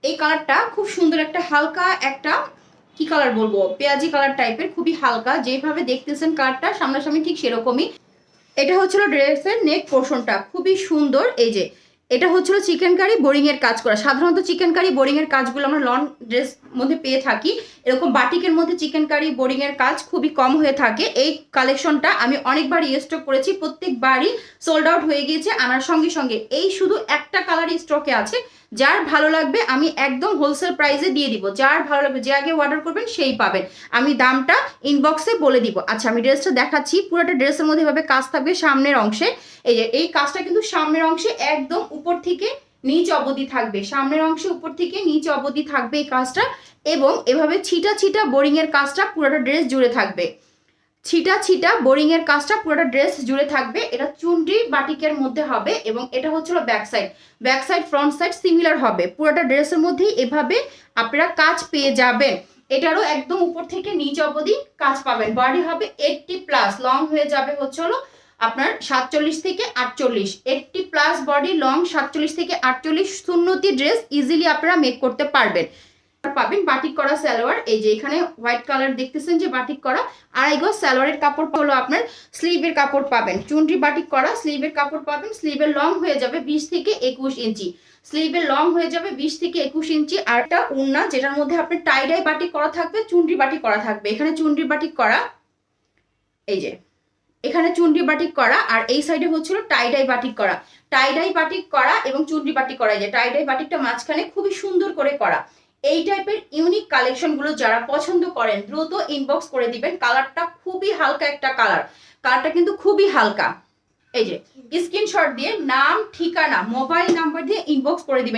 এই কালারটা খুব সুন্দর, একটা হালকা একটা কি কালার বলবো, পেঁয়াজি কালার টাইপের, খুবই হালকা। যেভাবে দেখতেছেন কালারটা সামনাসামনি ঠিক সেরকমই। এটা হচ্ছিল ড্রেসের নেক পোর্শনটা, খুবই সুন্দর। এই যে এটা হচ্ছিল চিকেন কারি বোরিং এর কাজ করা। সাধারণত চিকেন কারি বোরিং এর কাজগুলো আমরা লং ড্রেস মধ্যে পেয়ে থাকি, এরকম বাটিকের মধ্যে চিকেন কারি বোরিং এর কাজ খুবই কম হয়ে থাকে। এই কালেকশনটা আমি অনেকবার স্টক করেছি, প্রত্যেকবারই সোল্ড আউট হয়ে গিয়েছে আনার সঙ্গে সঙ্গে। এই শুধু একটা কালারই স্টকে আছে, যার ভালো লাগবে আমি একদম হোলসেল প্রাইসে দিয়ে দিব। যার ভালো লাগবে, যে আগে অর্ডার করবেন সেই পাবেন। আমি দামটা ইনবক্সে বলে দিব। আচ্ছা, আমি ড্রেসটা দেখাচ্ছি। পুরোটা ড্রেসের মধ্যে এভাবে কাজ থাকবে সামনের অংশে। এই যে এই কাজটা কিন্তু সামনের অংশে একদম উপর থেকে নিচ অবধি থাকবে, সামনের অংশে উপর থেকে নিচ অবধি থাকবে এই কাজটা। এবং এভাবে ছিটা ছিটা বোরিং এর কাজটা পুরোটা ড্রেস জুড়ে থাকবে। ছিটা ছিটা বোরিং এর কাজটা পুরোটা ড্রেস জুড়ে থাকবে। এটা চুনরি বাটিকের মধ্যে হবে এবং এটা হচ্ছিল back side. Back side front side similar হবে, পুরোটা ড্রেসের মধ্যেই এভাবে আপনারা কাজ পেয়ে যাবেন। এটারও একদম উপর থেকে নিচ অবধি কাজ পাবেন। বডি হবে 80+, লং হয়ে যাবে হলো আপনার 47 থেকে 48। 80+ বডি, লং 47 থেকে 48। সুন্নতি ড্রেস ইজিলি আপনারা মেক করতে পারবেন। পাবেন বাটিক করা সালোয়ার। এই যে এখানে হোয়াইট কালার দেখতেছেন যে বাটিক করা, আড়াই গজ সালোয়ারের কাপড় হলো আপনার। স্লিভের কাপড় পাবেন চুনরি বাটিক করা, স্লিভের কাপড় পাবেন। স্লিভের লং হয়ে যাবে 20 থেকে 21 ইঞ্চি। স্লিভের লং হয়ে যাবে 20 থেকে 21 ইঞ্চি। আর একটা ওড়না যেটার মধ্যে আপনার টাইডাই বাটিক করা থাকবে, চুনরি বাটিক করা থাকবে। এখানে চুনরি বাটিক করা, এই যে এখানে চুনরি বাটিক করা, আর এই সাইডে হচ্ছিল টাইডাই বাটিক করা। টাইডাই বাটিক করা এবং চুনরি বাটিক করা, যে টাইডাই বাটিকটা মাঝখানে খুবই সুন্দর করে করা। এই টাইপের ইউনিক কালেকশন গুলো যারা পছন্দ করেন দ্রুত ইনবক্স করে দিবেন। কালারটা খুবই হালকা একটা কালার, কালারটা কিন্তু খুবই হালকা। এই যে স্ক্রিনশট দিয়ে নাম, ঠিকানা, মোবাইল নাম্বার দিয়ে ইনবক্স করে দিবেন।